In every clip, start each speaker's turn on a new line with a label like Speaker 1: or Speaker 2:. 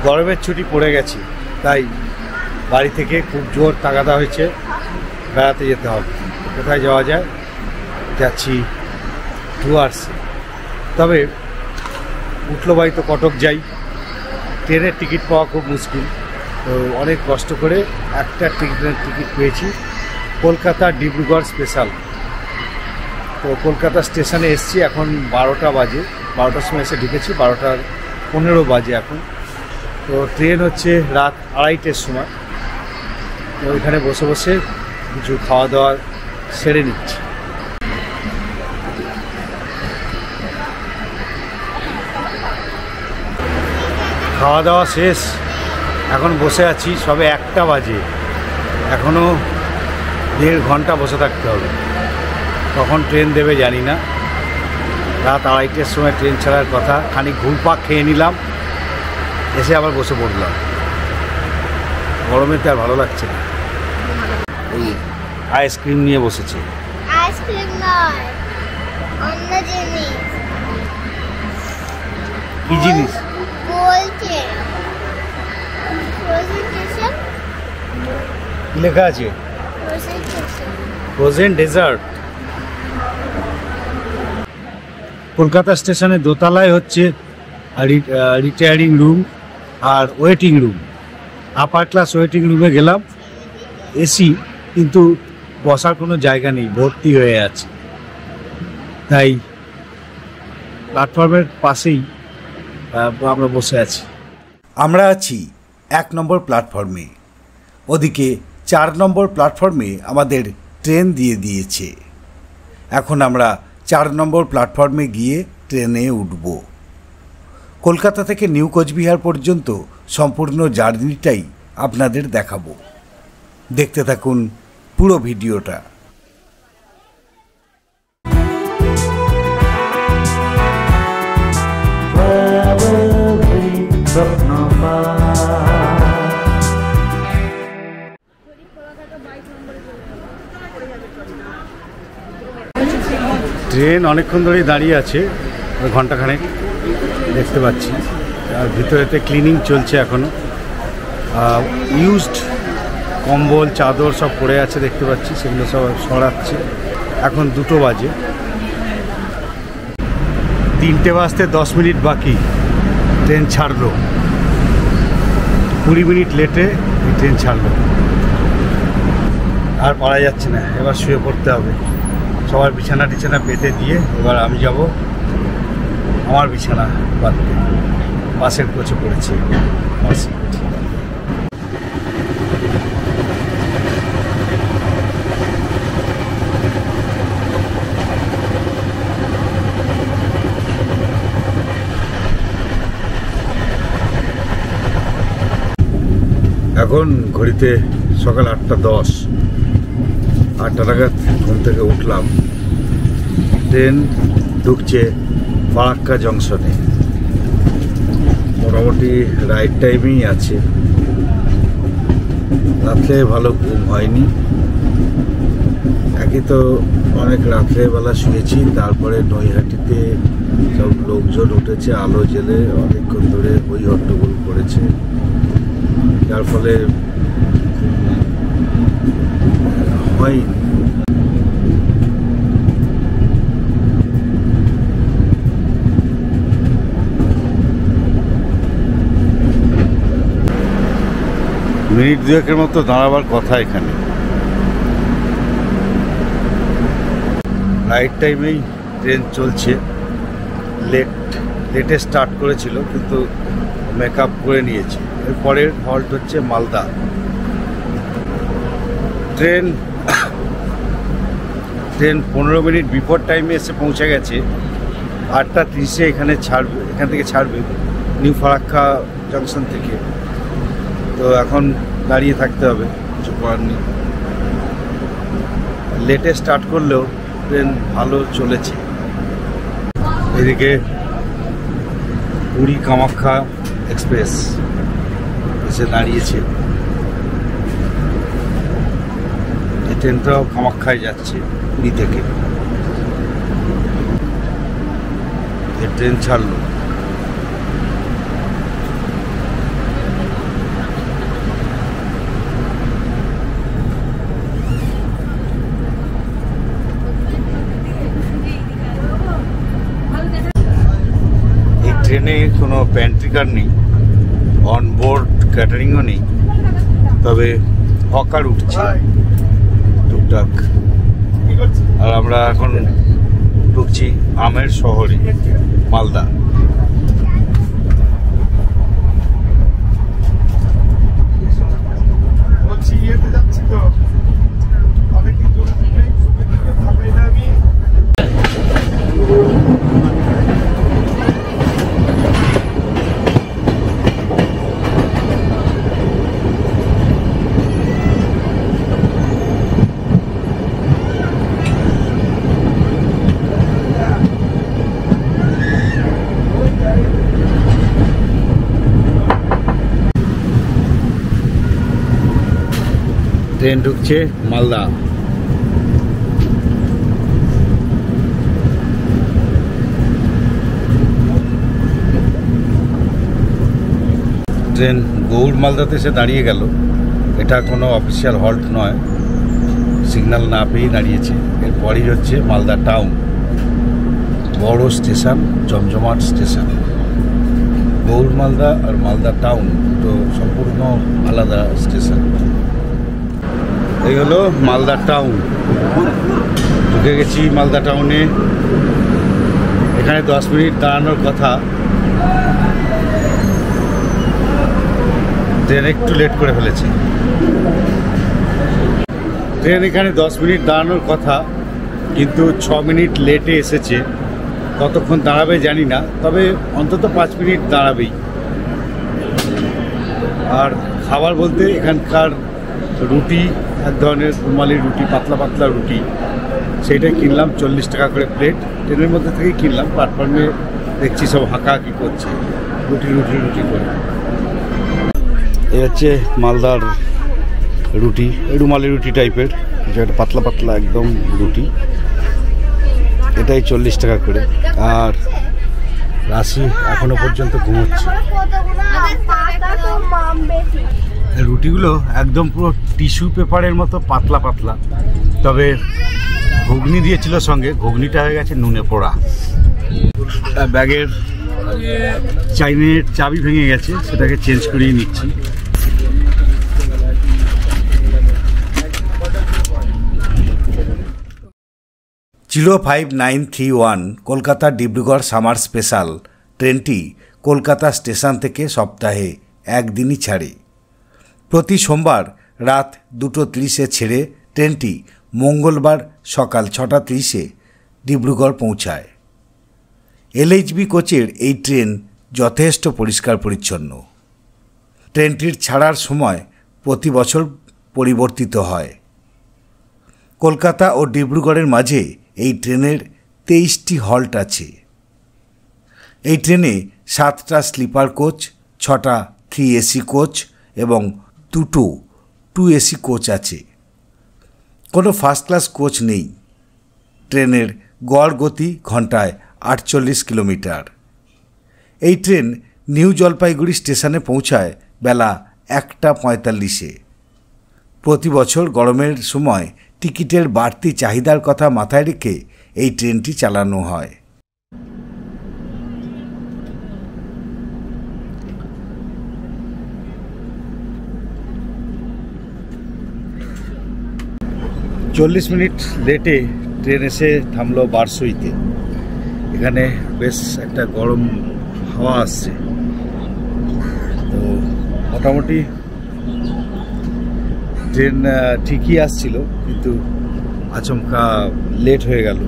Speaker 1: গরমের ছুটি পড়ে গেছি, তাই বাড়ি থেকে খুব জোর তাগাদা হয়েছে, বেড়াতে যেতে হবে। কোথায় যাওয়া যায়? যাচ্ছি ডুয়ার্সে। তবে উঠলো বাড়ি তো কটক যাই, ট্রেনের টিকিট পাওয়া খুব মুশকিল। তো অনেক কষ্ট করে একটা ট্রেনের টিকিট পেয়েছি, কলকাতা ডিব্রুগড় স্পেশাল। তো কলকাতা স্টেশনে এসছি, এখন 12টা বাজে। 12টার সময় এসে ঢুকেছি, 12:15 বাজে এখন। তো ট্রেন হচ্ছে রাত 2:30টার সময়। তো এখানে বসে বসে কিছু খাওয়া দাওয়া সেরে নিচ্ছি। খাওয়া দাওয়া শেষ, এখন বসে আছি। সবে 1টা বাজে, এখনও 1.5 ঘন্টা বসে থাকতে হবে। কখন ট্রেন দেবে জানি না। রাত 2:30টার সময় ট্রেন ছাড়ার কথা। খানিক ঘুরপাক খেয়ে নিলাম, এসে আবার বসে পড়লাম। গরমেতে আর ভালো লাগছে না। এই আইসক্রিম নিয়ে বসেছে।
Speaker 2: আইসক্রিম নয়, অন্য জিনিস।
Speaker 1: কি জিনিস
Speaker 2: বলছে? প্রেজেন্টেশন
Speaker 1: লেখা আছে,
Speaker 2: প্রেজেন্টেশন
Speaker 1: ফ্রোজেন ডেজার্ট। কলকাতা স্টেশনে দোতলায় হচ্ছে রিটায়ারিং রুম আর waiting room. Upper class waiting রুমে গেলাম, এসি, কিন্তু বসার কোনো জায়গা নেই, ভর্তি হয়ে আছে। তাই প্ল্যাটফর্মের পাশেই আমরা বসে আছি। আমরা আছি 1 নম্বর প্ল্যাটফর্মে, ওদিকে 4 নম্বর প্ল্যাটফর্মে আমাদের ট্রেন দিয়ে দিয়েছে। এখন আমরা 4 নম্বর প্ল্যাটফর্মে গিয়ে ট্রেনে উঠব। কলকাতা থেকে নিউ কোচবিহার পর্যন্ত সম্পূর্ণ জার্নিটাই আপনাদের দেখাবো। দেখতে থাকুন পুরো ভিডিওটা। ট্রেন অনেকক্ষণ ধরেই দাঁড়িয়ে আছে, ঘন্টাখানেক দেখতে পাচ্ছি। আর ভিতরেতে ক্লিনিং চলছে এখনও। ইউজড কম্বল চাদর সব পড়ে আছে দেখতে পাচ্ছি, সেগুলো সব সরাচ্ছে। এখন 2টো বাজে, 3টে বাজতে 10 মিনিট বাকি। ট্রেন ছাড়লো, 20 মিনিট লেটে ট্রেন ছাড়লো। আর পারা যাচ্ছে না, এবার শুয়ে পড়তে হবে। সবার বিছানা টিছানা পেতে দিয়ে এবার আমি যাব আমার বিছানা পাততে। পাশের কোচে পড়েছি। এখন ঘড়িতে সকাল 8:10। 8টা নাগাদ ঘুম থেকে উঠলাম। ট্রেন ঢুকছে ফারাক্কা জংশনে। মোটামুটি রাইট টাইমেই আছে। রাত্রে ভালো ঘুম হয়নি, একই তো অনেক রাত্রেবেলা শুয়েছি। তারপরে নৈহাটিতে সব লোকজন উঠেছে, আলো জেলে অনেকক্ষণ ধরে হই হট্টগোল করেছে, যার ফলে হয়নি। মিনিট 2-এর মতো দাঁড়াবার কথা এখানে। রাইট টাইমেই ট্রেন চলছে। লেটে স্টার্ট করেছিল, কিন্তু মেকআপ করে নিয়েছে। এরপরের হল্ট হচ্ছে মালদা। ট্রেন 15 মিনিট বিফোর টাইমে এসে পৌঁছে গেছে। 8:30-এ এখান থেকে ছাড়বে নিউ ফারাক্কা জংশন থেকে। তো এখন দাঁড়িয়ে থাকতে হবে, কিছু করার নেই। লেটে স্টার্ট করলেও ট্রেন ভালো চলেছে। এদিকে পুরী কামাখ্যা এক্সপ্রেস এসে দাঁড়িয়েছে। এই ট্রেনটাও কামাখ্যায় যাচ্ছে পুরী থেকে। ট্রেন ছাড়লো। কোনো প্যান্ট্রি কার নেই, অনবোর্ড ক্যাটারিংও নেই, তবে হকার উঠছে টুকটাক। আর আমরা এখন ঢুকছি আমের শহরে মালদা। ট্রেন ঢুকছে মালদা। ট্রেন গৌড় মালদাতে এসে দাঁড়িয়ে গেল। এটা কোনো অফিসিয়াল হল্ট নয়, সিগন্যাল না পেয়েই দাঁড়িয়েছে। এরপরই হচ্ছে মালদা টাউন, বড় স্টেশন, জমজমাট স্টেশন। গৌড় মালদা আর মালদা টাউন তো সম্পূর্ণ আলাদা স্টেশন। এই হলো মালদা টাউন। ঢুকে গেছি মালদা টাউনে। এখানে 10 মিনিট দাঁড়ানোর কথা, ট্রেন একটু লেট করে ফেলেছে। ট্রেন এখানে 10 মিনিট দাঁড়ানোর কথা, কিন্তু 6 মিনিট লেটে এসেছে। কতক্ষণ দাঁড়াবে জানি না, তবে অন্তত 5 মিনিট দাঁড়াবেই। আর খাবার বলতে এখানকার রুটি, এক ধরনের রুমালি রুটি, পাতলা পাতলা রুটি, সেইটাই কিনলাম 40 টাকা করে প্লেট। ট্রেনের মধ্যে থেকেই কিনলাম। প্ল্যাটফর্মে দেখছি সব হাঁকাহাঁকি করছে রুটি রুটি রুটি করে। এই হচ্ছে মালদার রুটি, রুমালি রুটি টাইপের, যেটা পাতলা পাতলা একদম রুটি। এটাই 40 টাকা করে। আর রাশি এখনো পর্যন্ত ঘুমোচ্ছে। রুটিগুলো একদম পুরো টিস্যু পেপারের মতো পাতলা পাতলা, তবে ঘুগনি দিয়েছিল সঙ্গে, ঘুগনিটা হয়ে গেছে নুনে পোড়া। ব্যাগের চাইনের চাবি ভেঙে গেছে, সেটাকে চেঞ্জ করিয়ে নিচ্ছি। Zero 5931 Kolkata Dibrugarh summer special ট্রেনটি কলকাতা স্টেশন থেকে সপ্তাহে একদিনই ছাড়ে। প্রতি সোমবার রাত 2:30-এ ছেড়ে ট্রেনটি মঙ্গলবার সকাল 6:30-এ ডিব্রুগড় পৌঁছায়। এলএইচবি কোচের এই ট্রেন যথেষ্ট পরিষ্কার পরিচ্ছন্ন। ট্রেনটির ছাড়ার সময় প্রতি বছর পরিবর্তিত হয়। কলকাতা ও ডিব্রুগড়ের মাঝে এই ট্রেনের 23টি হল্ট আছে। এই ট্রেনে 7টা স্লিপার কোচ, 6টা 3AC কোচ এবং 2টো 2AC কোচ আছে। কোনো ফার্স্ট ক্লাস কোচ নেই। ট্রেনের গড় গতি ঘন্টায় 48 কিলোমিটার। এই ট্রেন নিউ জলপাইগুড়ি স্টেশনে পৌঁছায় বেলা 1:45-এ। প্রতি বছর গরমের সময় টিকিটের বাড়তি চাহিদার কথা মাথায় রেখে এই ট্রেনটি চালানো হয়। চল্লিশ মিনিট লেটে ট্রেন এসে থামলো বারসইতে। এখানে বেশ একটা গরম হাওয়া আসছে, তো মোটামুটি ট্রেন ঠিকই আসছিল, কিন্তু আচমকা লেট হয়ে গেল।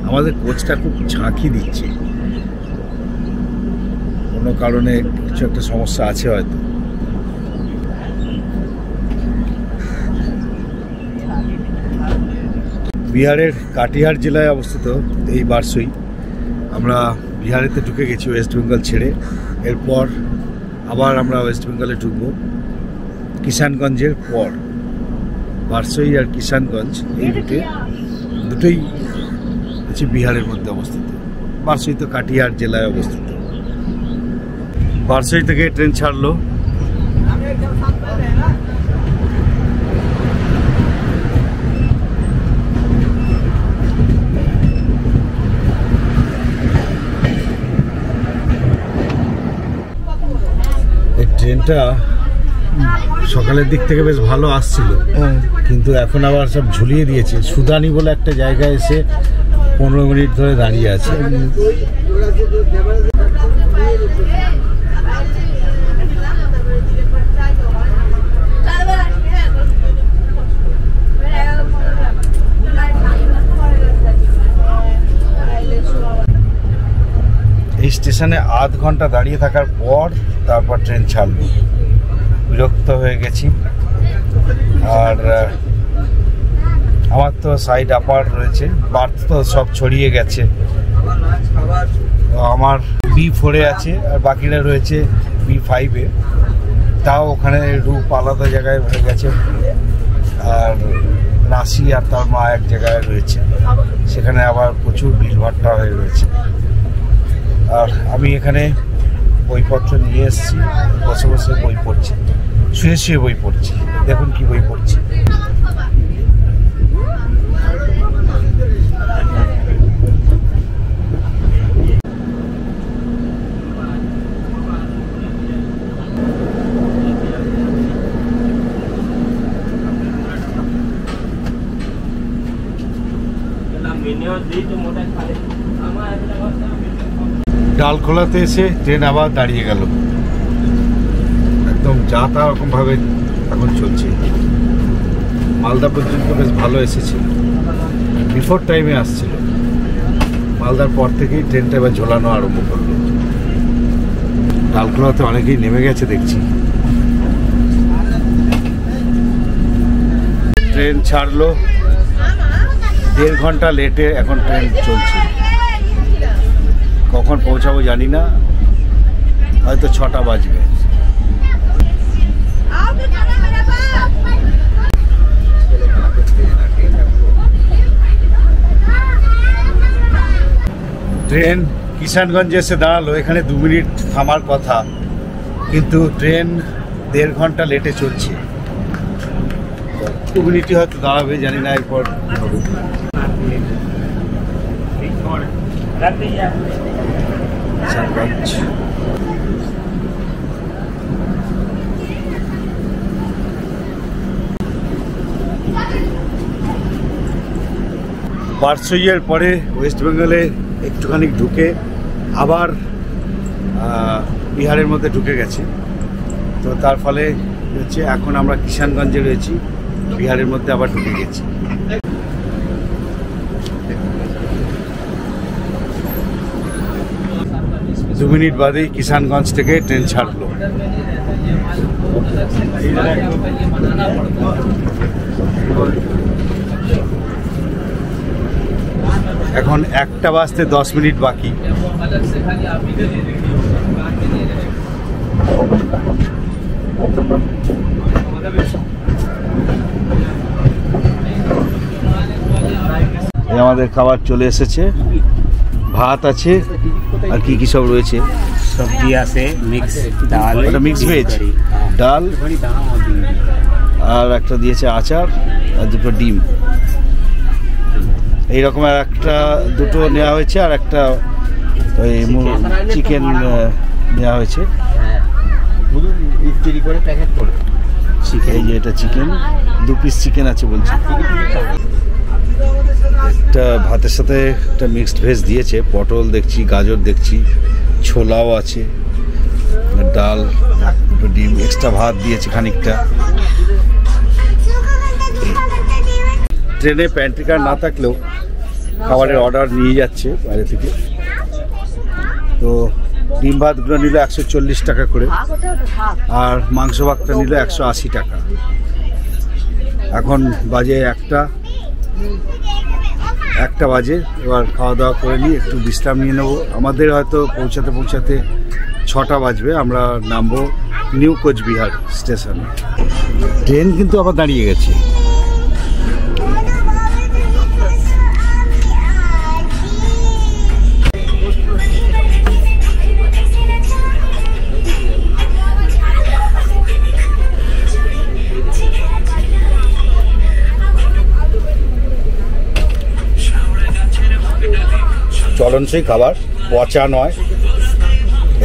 Speaker 1: আমাদের কোচটা খুব ঝাঁকি দিচ্ছে, কোনো কারণে কিছু একটা সমস্যা আছে হয়তো। বিহারের কাটিহার জেলায় অবস্থিত এই বারসই। আমরা বিহারেতে ঢুকে গেছি ওয়েস্ট বেঙ্গল ছেড়ে। এরপর আবার আমরা ওয়েস্ট বেঙ্গলে ঢুকবো কিষানগঞ্জের পর। বারসই আর কিষানগঞ্জ এই রুটে দুটোই হচ্ছে বিহারের মধ্যে অবস্থিত। বারসই তো কাটিহার জেলায় অবস্থিত। বারসই থেকে ট্রেন ছাড়লো। ট্রেনটা সকালের দিক থেকে বেশ ভালো আসছিল, কিন্তু এখন আবার সব ঝুলিয়ে দিয়েছে। সুদানি বলে একটা জায়গায় এসে 15 মিনিট ধরে দাঁড়িয়ে আছে। এই স্টেশনে আধ ঘন্টা দাঁড়িয়ে থাকার পর তারপর ট্রেন ছাড়লো। বিরক্ত হয়ে গেছি। আর আমার তো সাইড আপার রয়েছে, বার্থ তো সব ছড়িয়ে গেছে। আমার B4-এ আছে আর বাকিরা রয়েছে B5-এ। তাও ওখানে রূপ আলাদা জায়গায় হয়ে গেছে, আর রাশি আর তার মা এক জায়গায় রয়েছে, সেখানে আবার প্রচুর ভিড়ভাট্টা হয়ে রয়েছে। আর আমি এখানে বইপত্র নিয়ে এসেছি, বসে বসে বই পড়ছি, শুয়ে শুয়ে বই পড়ছি। দেখুন কি বই পড়ছি। ডালখোলাতে এসে ট্রেন আবার দাঁড়িয়ে গেল। একদম যা তা রকম ভাবে এখন চলছে। মালদা পর্যন্ত বেশ ভালো এসেছিল, বিফোর টাইমে আসছিল। মালদার পর থেকেই ট্রেনটা এবার ঝোলানো আরম্ভ করলো। ডালখোলাতে অনেকেই নেমে গেছে দেখছি। ট্রেন ছাড়লো 1.5 ঘন্টা লেটে এখন ট্রেন চলছে। কখন পৌঁছাবো জানি না, হয়তো 6টা বাজবে। ট্রেন কিষানগঞ্জে এসে দাঁড়ালো। এখানে 2 মিনিট থামার কথা, কিন্তু ট্রেন 1.5 ঘন্টা লেটে চলছে। 2 মিনিটই হয়তো দাঁড়াবে, জানি না এরপর বারসইয়ের পরে ওয়েস্ট বেঙ্গলে একটুখানি ঢুকে আবার বিহারের মধ্যে ঢুকে গেছে। তো তার ফলে হচ্ছে এখন আমরা কিষানগঞ্জে রয়েছি, বিহারের মধ্যে আবার ঢুকে গেছি। দু মিনিট বাদেই কিষানগঞ্জ থেকে ট্রেন ছাড়লো। এখন 1টা বাজতে 10 মিনিট বাকি। আমাদের খাবার চলে এসেছে, ভাত আছে আর কি কি সব রয়েছে।
Speaker 3: সবজি আছে, মিক্স ডাল,
Speaker 1: এটা মিক্স ভেজ, ডাল আর একটা দিয়েছে আচার আর 2টো ডিম। এই রকমের একটা 2টো নেওয়া হয়েছে, আর একটা ওই চিকেন নেওয়া হয়েছে। এই যে এটা চিকেন, 2 পিস চিকেন আছে বলছি। একটা ভাতের সাথে একটা মিক্সড ভেজ দিয়েছে, পটল দেখছি, গাজর দেখছি, ছোলাও আছে, ডাল, ডিম, এক্সট্রা ভাত দিয়েছে খানিকটা। ট্রেনে প্যান্ট্রি কার্ড না থাকলেও খাবারের অর্ডার নিয়ে যাচ্ছে বাইরে থেকে। তো ডিম ভাতগুলো নিল 140 টাকা করে, আর মাংস ভাতটা নিল 180 টাকা। এখন বাজে 1টা বাজে। এবার খাওয়া দাওয়া করে নিয়ে একটু বিশ্রাম নিয়ে নেবো। আমাদের হয়তো পৌঁছাতে 6টা বাজবে। আমরা নামবো নিউ কোচবিহার স্টেশনে। ট্রেন কিন্তু আবার দাঁড়িয়ে গেছে। চলনসই খাবার, পচা নয়,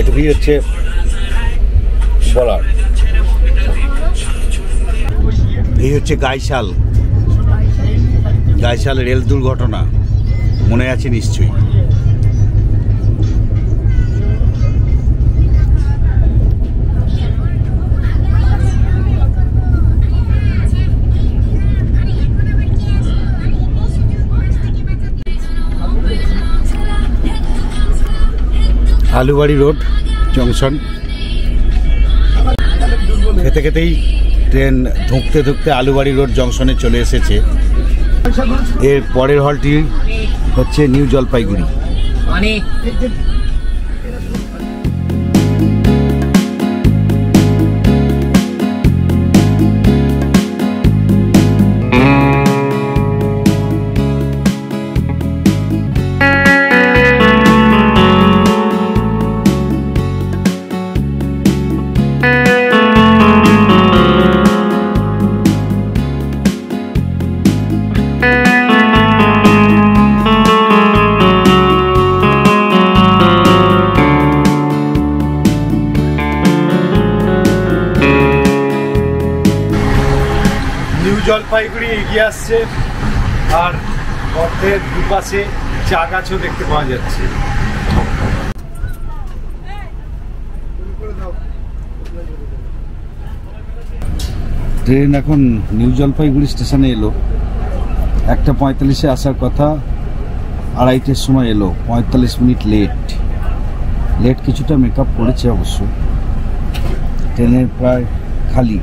Speaker 1: এটুকুই হচ্ছে বলার। এই হচ্ছে গাইশাল রেল দুর্ঘটনা, মনে আছে নিশ্চয়ই। Alubari road junction. খেতে খেতেই ট্রেন ধুঁকতে ধুঁকতে আলুবাড়ি রোড জংশনে চলে এসেছে। এর পরের হলটি হচ্ছে নিউ জলপাইগুড়ি। জলপাইগুড়ি এগিয়ে আসছে, আর পথের দুপাশে চা গাছও দেখতে পাওয়া যাচ্ছে। ট্রেন এখন নিউ জলপাইগুড়ি স্টেশনে এলো। 1:45-এ আসার কথা, 2:30-এর সময় এলো, 45 মিনিট লেট কিছুটা মেকআপ করেছে অবশ্য। ট্রেনের প্রায় খালি।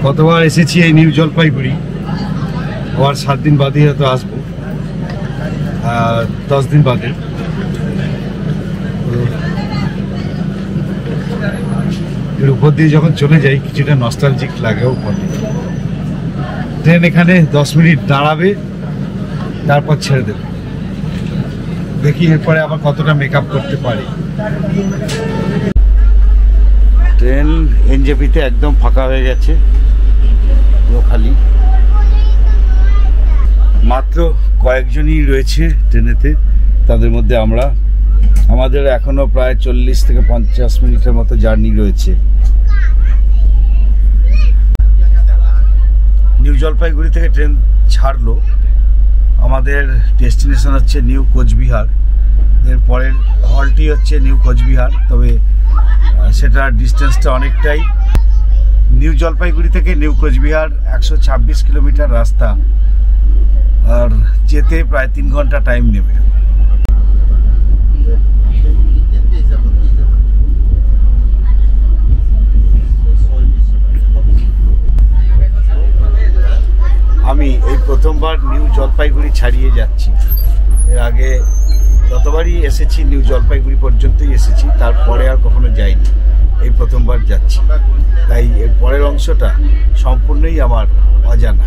Speaker 1: কতবার এসেছি এই নিউ জলপাইগুড়ি, আবার 7 দিন বাদে হয়তো আসবো, 10 দিন বাদে। এর উপর দিয়ে যখন চলে যাই কিছুটা নস্টালজিক লাগেও পড়ে। ট্রেন এখানে 10 মিনিট দাঁড়াবে, তারপর ছেড়ে দেবে। দেখি এরপরে আবার কতটা মেকআপ করতে পারি। ট্রেন এনজেপিতে একদম ফাঁকা হয়ে গেছে, খালি। মাত্র কয়েকজনই রয়েছে ট্রেনেতে, তাদের মধ্যে আমাদের এখনো প্রায় 40 থেকে 50 মিনিটের মতো জার্নি রয়েছে। নিউ জলপাইগুড়ি থেকে ট্রেন ছাড়লো, আমাদের ডেস্টিনেশন হচ্ছে নিউ কোচবিহার। এর পরের হলটি হচ্ছে নিউ কোচবিহার, তবে সেটার ডিস্টেন্সটা অনেকটাই। নিউ জলপাইগুড়ি থেকে নিউ কোচবিহার 126 কিলোমিটার রাস্তা, আর যেতে প্রায় 3 ঘন্টা টাইম নেবে। আমি এই প্রথমবার নিউ জলপাইগুড়ি ছাড়িয়ে যাচ্ছি। এর আগে যতবারই এসেছি নিউ জলপাইগুড়ি পর্যন্তই এসেছি, তারপরে আর কখনো যাইনি। এই প্রথমবার যাচ্ছি, তাই এর পরের অংশটা সম্পূর্ণই আমার অজানা।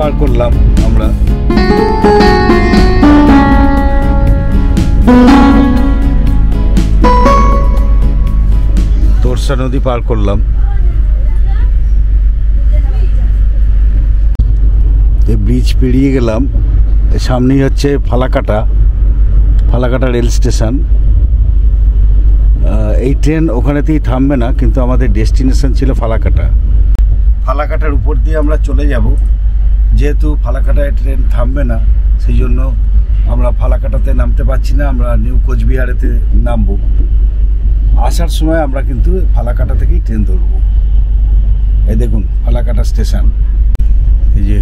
Speaker 1: পার করলাম আমরা। তোরসা নদী পার করলাম। এই ব্রিজ পেরিয়ে গেলাম, সামনেই হচ্ছে ফালাকাটা রেল স্টেশন। এই ট্রেন ওখানেতেই থামবে না, কিন্তু আমাদের ডেস্টিনেশন ছিল ফালাকাটা। ফালাকাটার উপর দিয়ে আমরা চলে যাব। যেহেতু ফালাকাটায় ট্রেন থামবে না, সেই জন্য আমরা ফালাকাটাতে নামতে পারছি না, আমরা নিউ কোচবিহারেতে নামবো। আসার সময় আমরা কিন্তু ফালাকাটা থেকেই ট্রেন ধরব। এই দেখুন ফালাকাটা স্টেশন, এই যে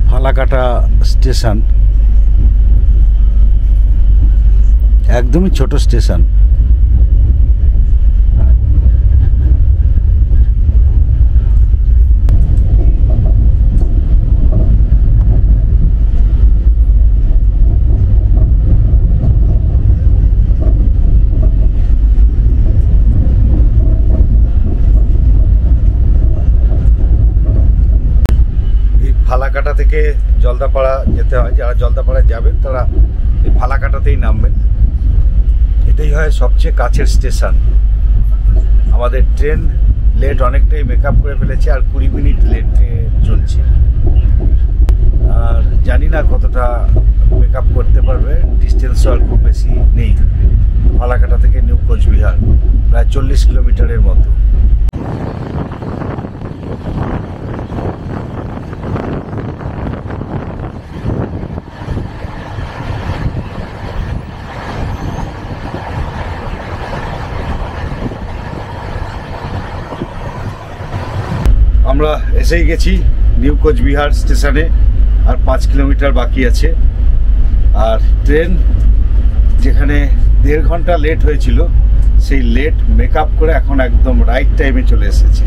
Speaker 1: ফালাকাটা স্টেশন, একদমই ছোট স্টেশন। ফালাকাটা থেকে জলদাপাড়া যেতে হয়। যারা জলদাপাড়া যাবেন তারা এই ফালাকাটাতেই নামবেন। এটাই হয় সবচেয়ে কাছের স্টেশন। আমাদের ট্রেন লেট অনেকটাই মেকআপ করে ফেলেছে, আর 20 মিনিট লেট চলছে। আর জানি না কতটা মেকআপ করতে পারবে, ডিস্টেন্সও আর খুব বেশি নেই। ফালাকাটা থেকে নিউ কোচবিহার প্রায় 40 কিলোমিটারের মতো। আমরা এসেই গেছি নিউ কোচবিহার স্টেশনে, আর 5 কিলোমিটার বাকি আছে। আর ট্রেন যেখানে 1.5 ঘন্টা লেট হয়েছিল, সেই লেট মেকআপ করে এখন একদম রাইট টাইমে চলে এসেছে।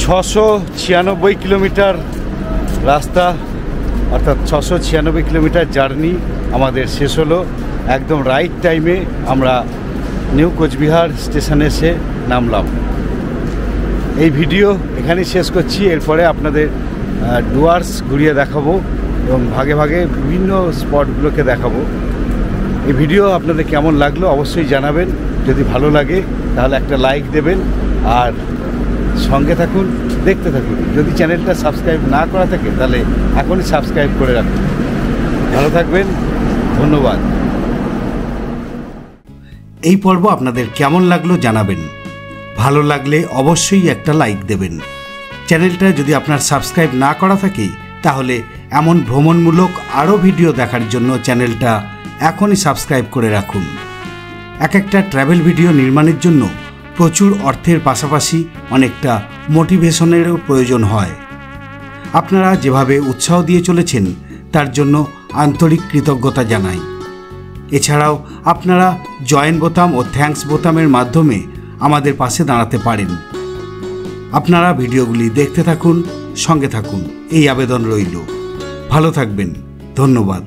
Speaker 1: ছশো 96 কিলোমিটার রাস্তা, অর্থাৎ 696 কিলোমিটার জার্নি আমাদের শেষ হলো। একদম রাইট টাইমে আমরা নিউ কোচবিহার স্টেশনে এসে নামলাম। এই ভিডিও এখানেই শেষ করছি। এরপরে আপনাদের ডুয়ার্স ঘুরিয়ে দেখাবো এবং ভাগে ভাগে বিভিন্ন স্পটগুলোকে দেখাবো। এই ভিডিও আপনাদের কেমন লাগলো অবশ্যই জানাবেন। যদি ভালো লাগে তাহলে একটা লাইক দেবেন, আর সঙ্গে থাকুন, দেখতে থাকুন। যদি চ্যানেলটা সাবস্ক্রাইব না করা থাকে তাহলে এখনই সাবস্ক্রাইব করে রাখুন। ভালো থাকবেন, ধন্যবাদ। এই পর্ব আপনাদের কেমন লাগলো জানাবেন। ভালো লাগলে অবশ্যই একটা লাইক দেবেন। চ্যানেলটা যদি আপনার সাবস্ক্রাইব না করা থাকে তাহলে এমন ভ্রমণমূলক আরও ভিডিও দেখার জন্য চ্যানেলটা এখনই সাবস্ক্রাইব করে রাখুন। এক একটা ট্র্যাভেল ভিডিও নির্মাণের জন্য প্রচুর অর্থের পাশাপাশি অনেকটা মোটিভেশনেরও প্রয়োজন হয়। আপনারা যেভাবে উৎসাহ দিয়ে চলেছেন তার জন্য আন্তরিক কৃতজ্ঞতা জানাই। এছাড়াও আপনারা জয়েন বোতাম ও থ্যাঙ্কস বোতামের মাধ্যমে আমাদের পাশে দাঁড়াতে পারেন। আপনারা ভিডিওগুলি দেখতে থাকুন, সঙ্গে থাকুন, এই আবেদন রইল। ভালো থাকবেন, ধন্যবাদ।